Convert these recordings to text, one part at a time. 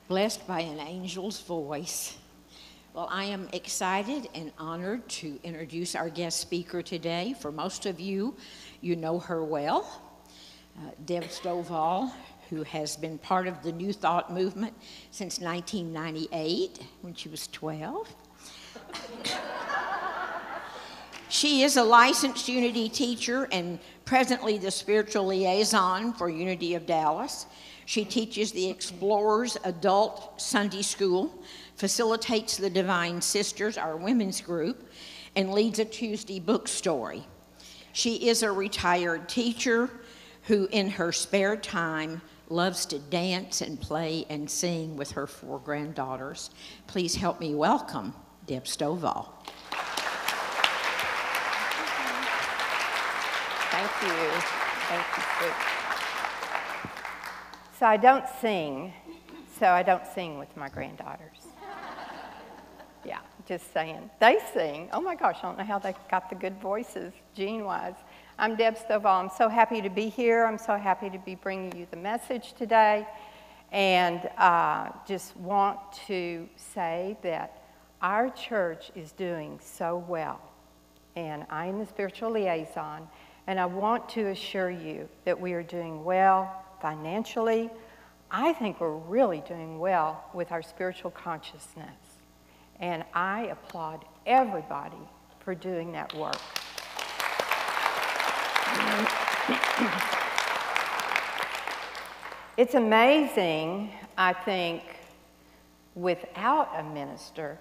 blessed by an angel's voice. Well, I am excited and honored to introduce our guest speaker today. For most of you, you know her well. Deb Stovall, who has been part of the New Thought movement since 1998, when she was 12. She is a licensed Unity teacher and presently the spiritual liaison for Unity of Dallas. She teaches the Explorers Adult Sunday School, facilitates the Divine Sisters, our women's group, and leads a Tuesday book story. She is a retired teacher who, in her spare time, loves to dance and play and sing with her 4 granddaughters. Please help me welcome Deb Stovall. Thank you. Thank you, Sue. So I don't sing with my granddaughters. Yeah, just saying. They sing. Oh my gosh, I don't know how they got the good voices, gene-wise. I'm Deb Stovall. I'm so happy to be here. I'm so happy to be bringing you the message today. And just want to say that our church is doing so well. And I am the spiritual liaison. And I want to assure you that we are doing well financially. I think we're really doing well with our spiritual consciousness. And I applaud everybody for doing that work. It's amazing, I think, without a minister,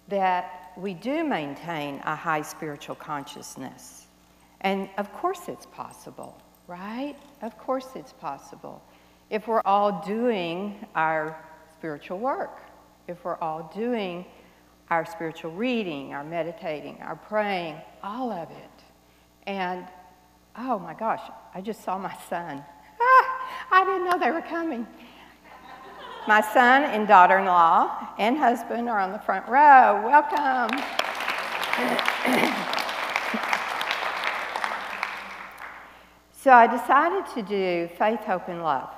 that we do maintain a high spiritual consciousness. And of course it's possible, right? Of course it's possible. If we're all doing our spiritual work, if we're all doing our spiritual reading, our meditating, our praying, all of it. And, oh my gosh, I just saw my son. I didn't know they were coming. My son and daughter-in-law and husband are on the front row. Welcome. So I decided to do Faith, Hope, and Love.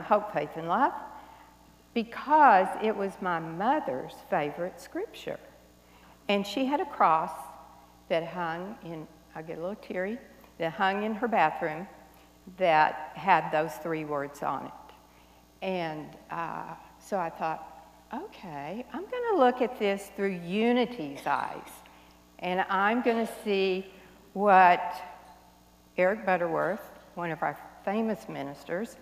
Hope, Faith, and Love, because it was my mother's favorite scripture. And she had a cross that hung in, I get a little teary, that hung in her bathroom that had those 3 words on it. And so I thought, okay, I'm going to look at this through Unity's eyes. And I'm going to see what Eric Butterworth, one of our famous ministers,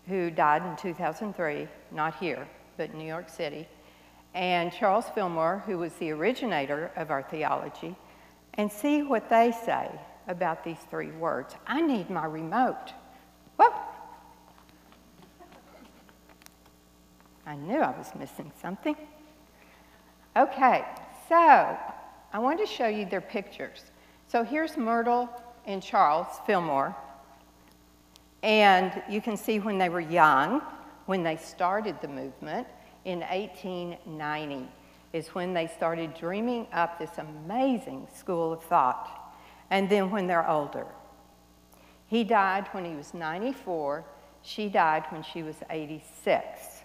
who died in 2003, not here, but in New York City, and Charles Fillmore, who was the originator of our theology, and see what they say about these 3 words. I need my remote. Whoa! I knew I was missing something. Okay, so I want to show you their pictures. So here's Myrtle and Charles Fillmore, and you can see when they were young, when they started the movement in 1890 is when they started dreaming up this amazing school of thought, and then when they're older. He died when he was 94, she died when she was 86.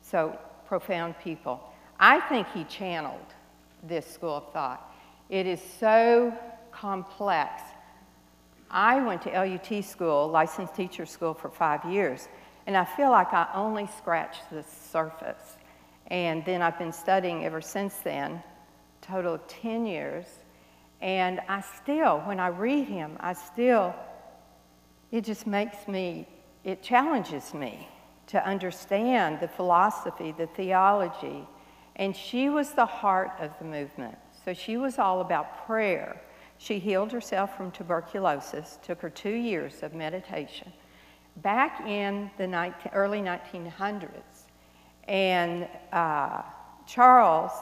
So profound people. I think he channeled this school of thought. It is so complex. I went to LUT school, licensed teacher school, for 5 years, and I feel like I only scratched the surface. And then I've been studying ever since then, total of 10 years, and I still, when I read him, it just makes me, it challenges me to understand the philosophy, the theology, and she was the heart of the movement. So she was all about prayer. She healed herself from tuberculosis, took her 2 years of meditation back in the early 1900s. And Charles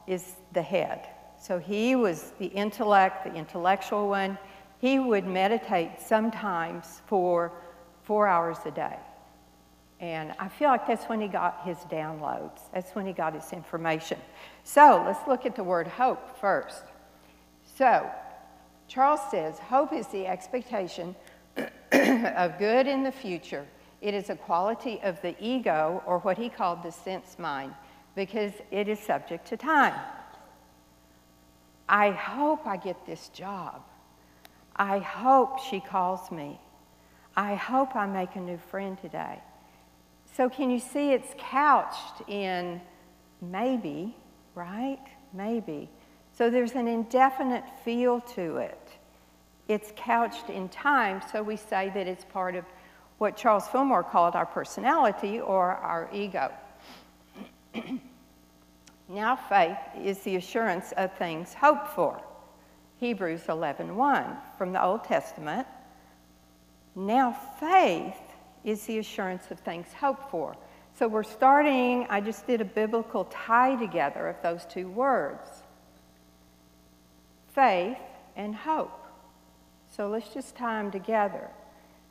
is the head. So he was the intellect, the intellectual one. He would meditate sometimes for 4 hours a day. And I feel like that's when he got his downloads. That's when he got his information. So let's look at the word hope first. So Charles says, hope is the expectation of good in the future It is a quality of the ego, or what he called the sense mind, because it is subject to time. I hope I get this job. I hope she calls me. I hope I make a new friend today. So can you see it's couched in maybe, right? Maybe. So there's an indefinite feel to it. It's couched in time, so we say that it's part of what Charles Fillmore called our personality or our ego. Now faith is the assurance of things hoped for. Hebrews 11:1 from the Old Testament. Now faith is the assurance of things hoped for. So we're starting, I just did a biblical tie together of those two words. Faith and hope. So let's just tie them together.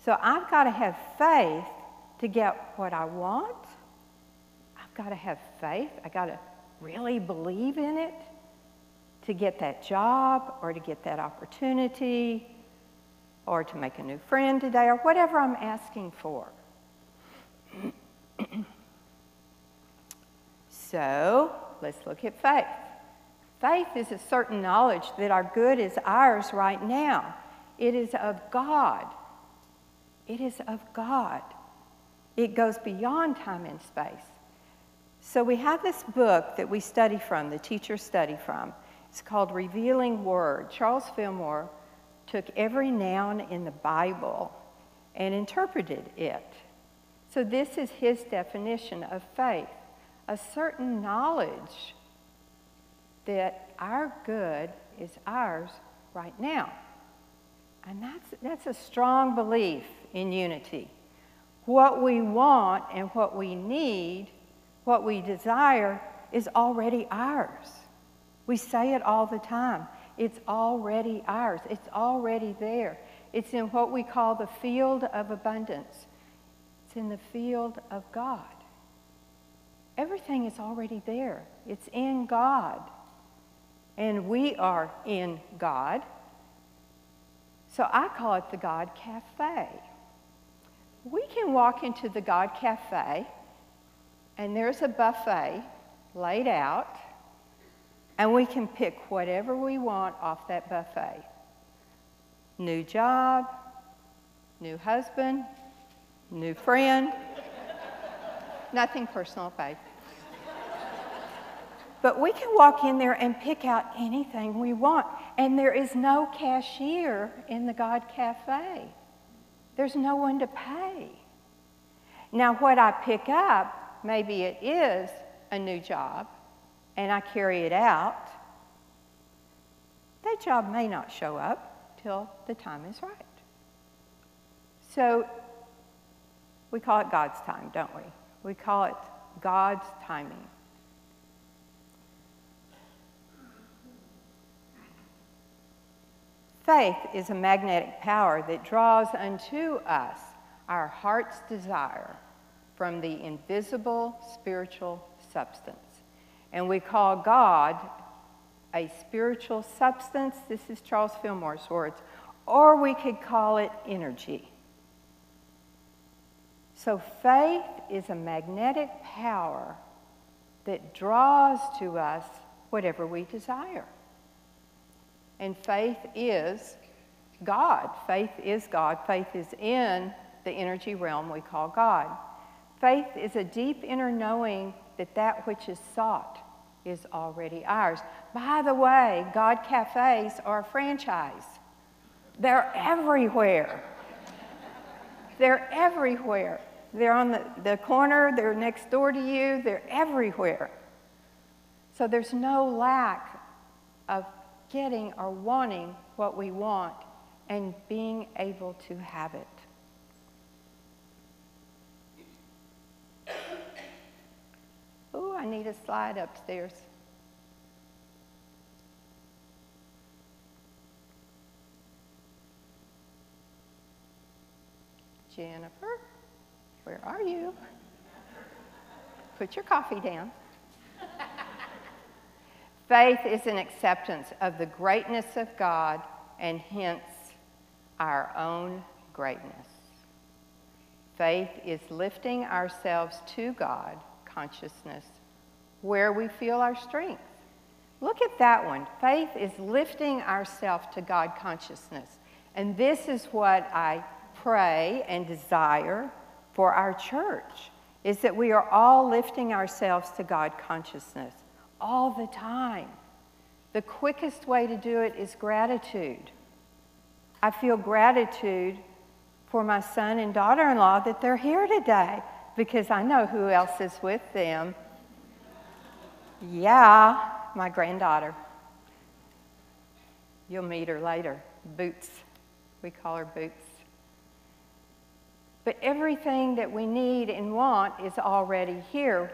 So I've got to have faith to get what I want. I've got to have faith. I've got to really believe in it to get that job or to get that opportunity or to make a new friend today or whatever I'm asking for. So let's look at faith. Faith is a certain knowledge that our good is ours right now. It is of God. It is of God. It goes beyond time and space. So we have this book that we study from, the teachers study from. It's called Revealing Word. Charles Fillmore took every noun in the Bible and interpreted it. So this is his definition of faith, a certain knowledge that our good is ours right now. And that's a strong belief in unity. What we want and what we need, what we desire, is already ours. We say it all the time. It's already ours. It's already there. It's in what we call the field of abundance. It's in the field of God. Everything is already there. It's in God. And we are in God. So I call it the God Cafe. We can walk into the God Cafe, and there's a buffet laid out, and we can pick whatever we want off that buffet. New job, new husband, new friend. Nothing personal, Faith. But we can walk in there and pick out anything we want. And there is no cashier in the God Cafe. There's no one to pay. Now, what I pick up, maybe it is a new job, and I carry it out. That job may not show up till the time is right. So we call it God's time, don't we? We call it God's timing. Faith is a magnetic power that draws unto us our heart's desire from the invisible spiritual substance. And we call God a spiritual substance. This is Charles Fillmore's words. Or we could call it energy. So faith is a magnetic power that draws to us whatever we desire. And faith is God. Faith is God. Faith is in the energy realm we call God. Faith is a deep inner knowing that that which is sought is already ours. By the way, God Cafes are a franchise. They're everywhere. They're everywhere. They're on the corner, they're next door to you, they're everywhere. So there's no lack of getting or wanting what we want and being able to have it. Ooh, I need a slide upstairs. Jennifer, where are you? Put your coffee down. Faith is an acceptance of the greatness of God and hence our own greatness. Faith is lifting ourselves to God consciousness where we feel our strength. Look at that one. Faith is lifting ourselves to God consciousness. And this is what I pray and desire for our church, is that we are all lifting ourselves to God consciousness all the time. The quickest way to do it is gratitude. I feel gratitude for my son and daughter-in-law that they're here today, because I know who else is with them. Yeah, my granddaughter. You'll meet her later. Boots. We call her Boots. But everything that we need and want is already here.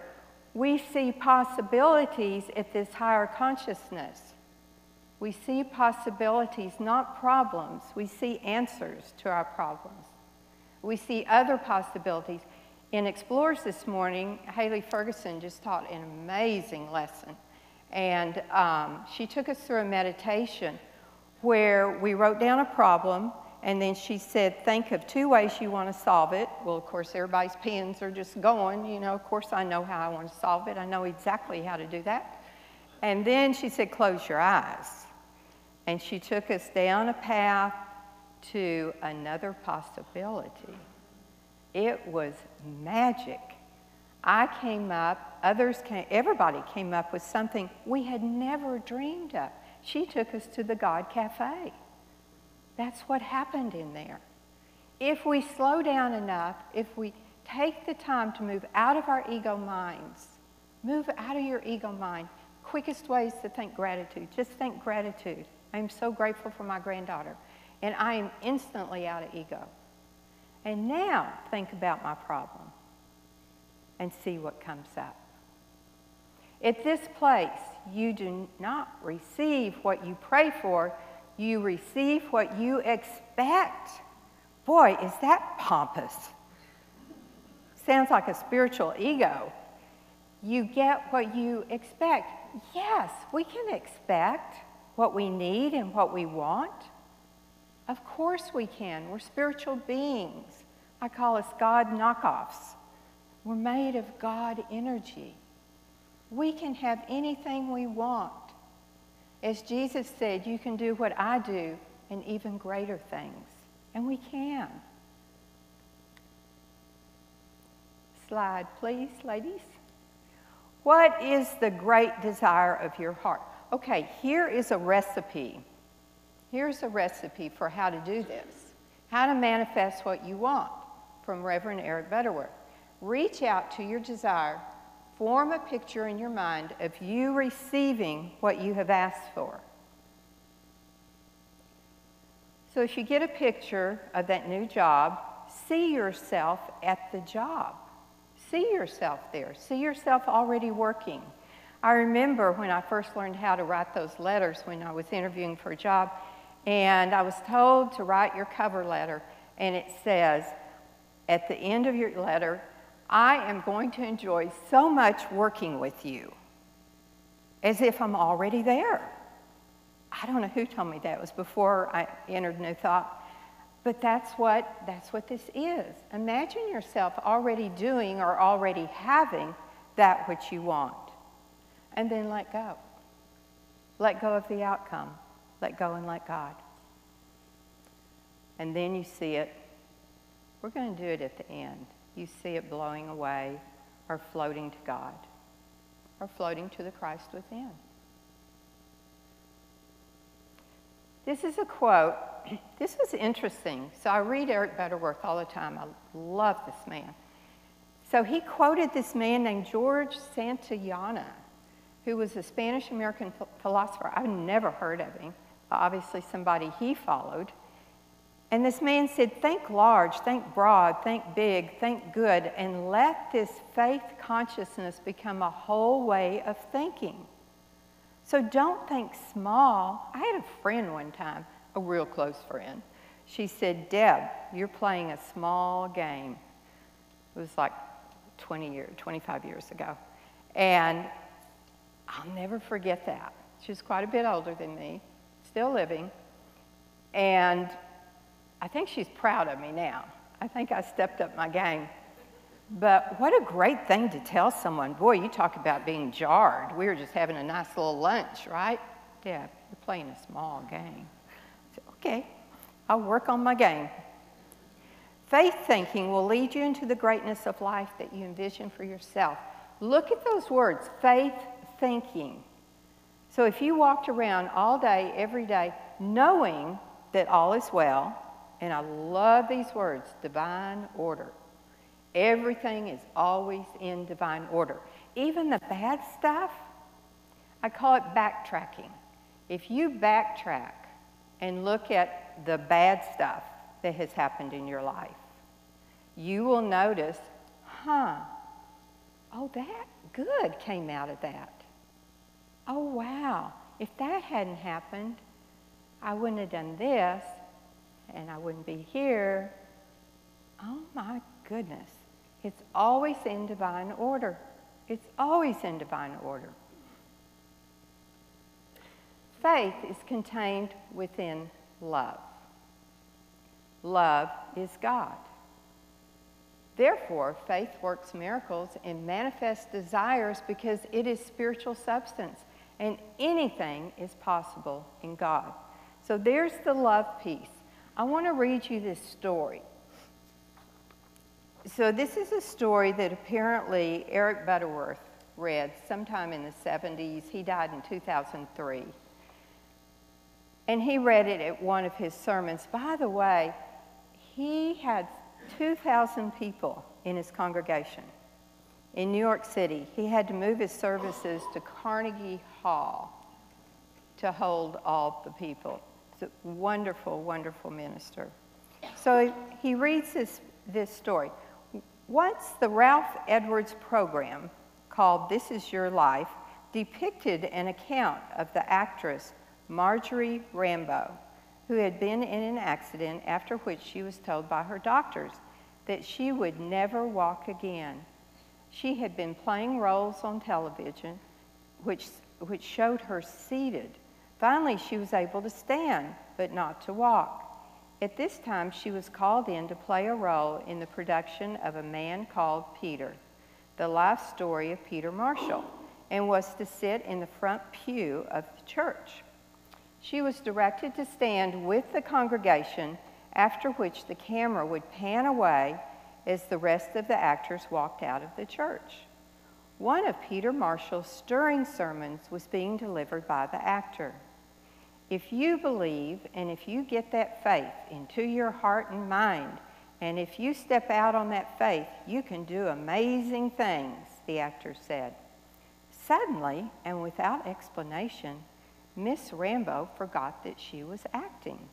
We see possibilities at this higher consciousness. We see possibilities, not problems. We see answers to our problems. We see other possibilities. In Explorers this morning, Haley Ferguson just taught an amazing lesson. And she took us through a meditation where we wrote down a problem, and then she said, think of 2 ways you want to solve it. Well, of course, everybody's pens are just going. You know, of course, I know how I want to solve it. I know exactly how to do that. And then she said, close your eyes. And she took us down a path to another possibility. It was magic. I came up, everybody came up with something we had never dreamed of. She took us to the God Cafe. That's what happened in there. If we slow down enough, if we take the time to move out of our ego minds, move out of your ego mind, quickest way is to think gratitude. Just think gratitude. I'm so grateful for my granddaughter. And I am instantly out of ego. And now think about my problem and see what comes up. At this place, you do not receive what you pray for, you receive what you expect. Boy, is that pompous. Sounds like a spiritual ego. You get what you expect. Yes, we can expect what we need and what we want. Of course we can. We're spiritual beings. I call us God knockoffs. We're made of God energy. We can have anything we want. As Jesus said, you can do what I do and even greater things. And we can. Slide, please, ladies. What is the great desire of your heart? Okay, here is a recipe. Here's a recipe for how to do this. How to manifest what you want, from Reverend Eric Butterworth. Reach out to your desire. Form a picture in your mind of you receiving what you have asked for. So if you get a picture of that new job, see yourself at the job. See yourself there. See yourself already working. I remember when I first learned how to write those letters when I was interviewing for a job, and I was told to write your cover letter, and it says, at the end of your letter, I am going to enjoy so much working with you, as if I'm already there. I don't know who told me that. It was before I entered New Thought. But that's what this is. Imagine yourself already doing or already having that which you want. And then let go. Let go of the outcome. Let go and let God. And then you see it. We're going to do it at the end. You see it blowing away or floating to God or floating to the Christ within. This is a quote. This was interesting. So I read Eric Butterworth all the time. I love this man. So he quoted this man named George Santayana, who was a Spanish-American philosopher. I've never heard of him. Obviously somebody he followed. And this man said, think large, think broad, think big, think good, and let this faith consciousness become a whole way of thinking. So don't think small. I had a friend one time, a real close friend. She said, Deb, you're playing a small game. It was like 25 years ago. And I'll never forget that. She was quite a bit older than me, still living. And I think she's proud of me now. I think I stepped up my game. But what a great thing to tell someone. Boy, you talk about being jarred. We were just having a nice little lunch, right? Yeah, you're playing a small game. So, okay, I'll work on my game. Faith thinking will lead you into the greatness of life that you envision for yourself. Look at those words, faith thinking. So if you walked around all day, every day, knowing that all is well, and I love these words, divine order. Everything is always in divine order. Even the bad stuff, I call it backtracking. If you backtrack and look at the bad stuff that has happened in your life, you will notice, oh, that good came out of that. Oh, wow, if that hadn't happened, I wouldn't have done this, and I wouldn't be here. Oh, my goodness. It's always in divine order. It's always in divine order. Faith is contained within love. Love is God. Therefore, faith works miracles and manifests desires because it is spiritual substance, and anything is possible in God. So there's the love piece. I want to read you this story. So this is a story that apparently Eric Butterworth read sometime in the 70s. He died in 2003. And he read it at one of his sermons. By the way, he had 2,000 people in his congregation. In New York City, he had to move his services to Carnegie Hall to hold all the people. It's a wonderful, wonderful minister. So he reads this story. Once the Ralph Edwards program called This Is Your Life depicted an account of the actress Marjorie Rambeau, who had been in an accident after which she was told by her doctors that she would never walk again. She had been playing roles on television which showed her seated. Finally, she was able to stand, but not to walk. At this time, she was called in to play a role in the production of A Man Called Peter, the life story of Peter Marshall, and was to sit in the front pew of the church. She was directed to stand with the congregation, after which the camera would pan away as the rest of the actors walked out of the church. One of Peter Marshall's stirring sermons was being delivered by the actor. If you believe, and if you get that faith into your heart and mind, and if you step out on that faith, you can do amazing things, the actor said. Suddenly, and without explanation, Miss Rambeau forgot that she was acting.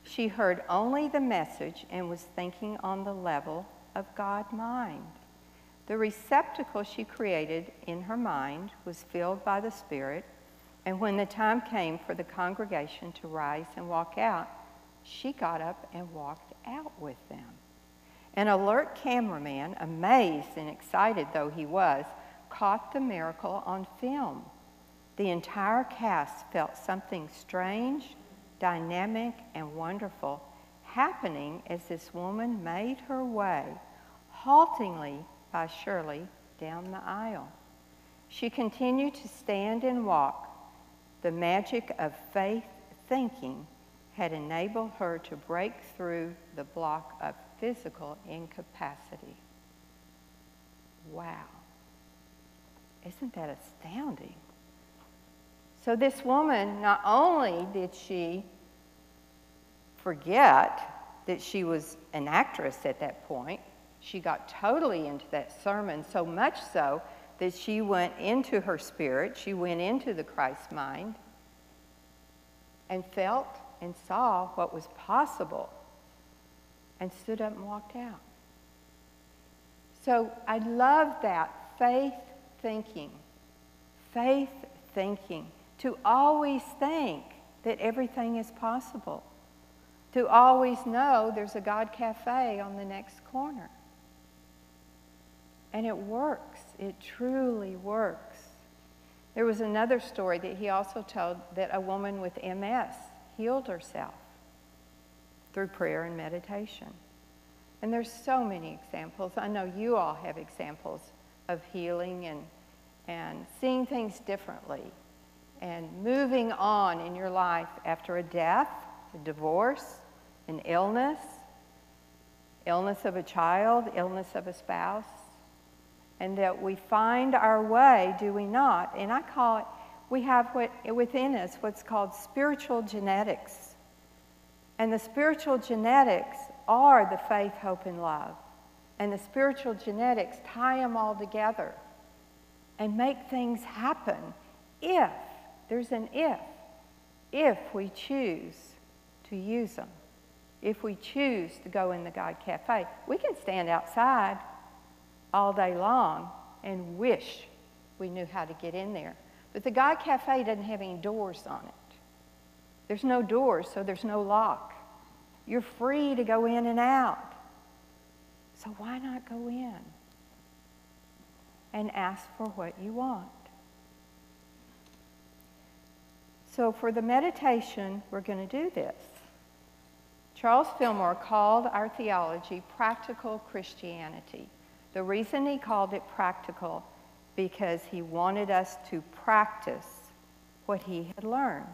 She heard only the message and was thinking on the level of God mind. The receptacle she created in her mind was filled by the Spirit, and when the time came for the congregation to rise and walk out, she got up and walked out with them. An alert cameraman, amazed and excited though he was, caught the miracle on film. The entire cast felt something strange, dynamic, and wonderful happening as this woman made her way, haltingly but surely, down the aisle. She continued to stand and walk. The magic of faith thinking had enabled her to break through the block of physical incapacity. Wow. Isn't that astounding? So this woman, not only did she forget that she was an actress at that point, she got totally into that sermon, so much so that she went into her spirit, she went into the Christ mind, and felt and saw what was possible, and stood up and walked out. So I love that, faith thinking, to always think that everything is possible, to always know there's a God Cafe on the next corner. And it works. It truly works. There was another story that he also told that a woman with MS healed herself through prayer and meditation. And there's so many examples. I know you all have examples of healing and seeing things differently and moving on in your life after a death, a divorce, an illness of a child, illness of a spouse, and that we find our way, do we not? And I call it, we have within us what's called spiritual genetics. And the spiritual genetics are the faith, hope, and love. And the spiritual genetics tie them all together and make things happen if, there's an if we choose to use them. If we choose to go in the God Cafe, we can stand outside all day long and wish we knew how to get in there. But the God Cafe doesn't have any doors on it. There's no doors, so there's no lock. You're free to go in and out. So why not go in and ask for what you want? So for the meditation, we're going to do this. Charles Fillmore called our theology practical Christianity. The reason he called it practical, because he wanted us to practice what he had learned.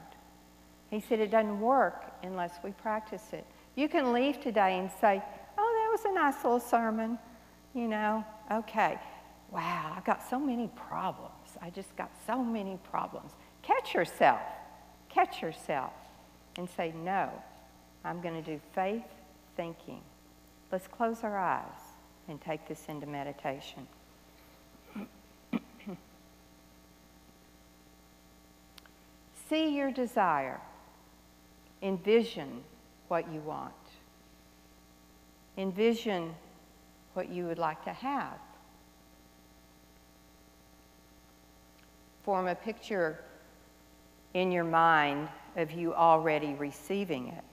He said it doesn't work unless we practice it. You can leave today and say, oh, that was a nice little sermon, you know, okay. Wow, I got so many problems. I just got so many problems. Catch yourself and say, no, I'm going to do faith thinking. Let's close our eyes and take this into meditation. See your desire. Envision what you want. Envision what you would like to have. Form a picture in your mind of you already receiving it.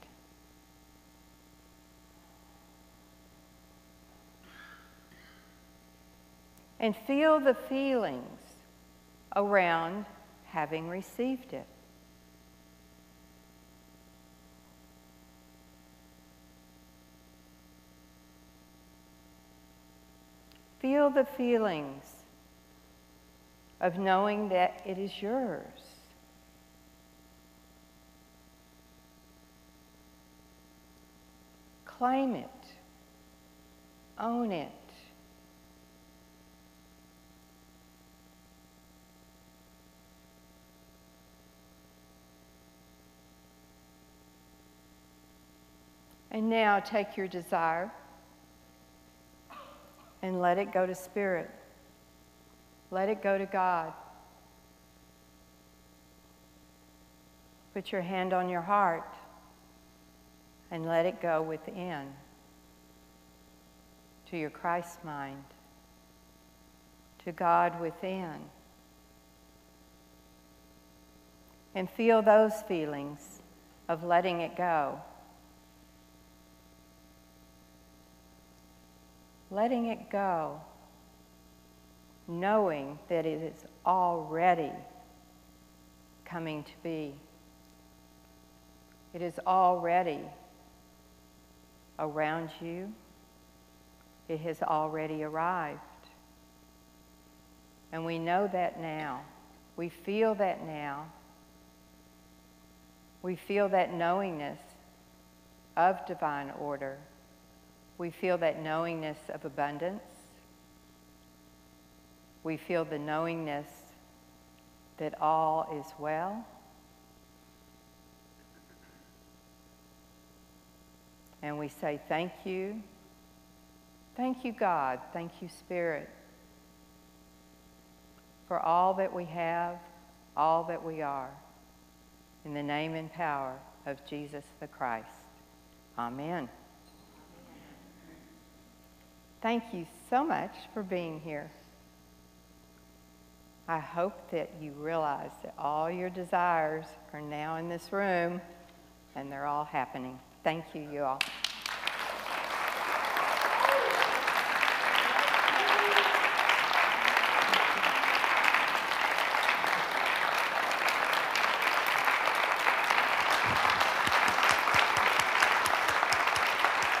And feel the feelings around having received it. Feel the feelings of knowing that it is yours. Claim it. Own it. And now take your desire and let it go to Spirit. Let it go to God. Put your hand on your heart and let it go within to your Christ mind, to God within. And feel those feelings of letting it go. Letting it go, knowing that it is already coming to be. It is already around you. It has already arrived. And we know that now. We feel that now. We feel that knowingness of divine order. We feel that knowingness of abundance. We feel the knowingness that all is well. And we say, thank you. Thank you, God. Thank you, Spirit, for all that we have, all that we are. In the name and power of Jesus the Christ. Amen. Thank you so much for being here. I hope that you realize that all your desires are now in this room and they're all happening. Thank you, you all.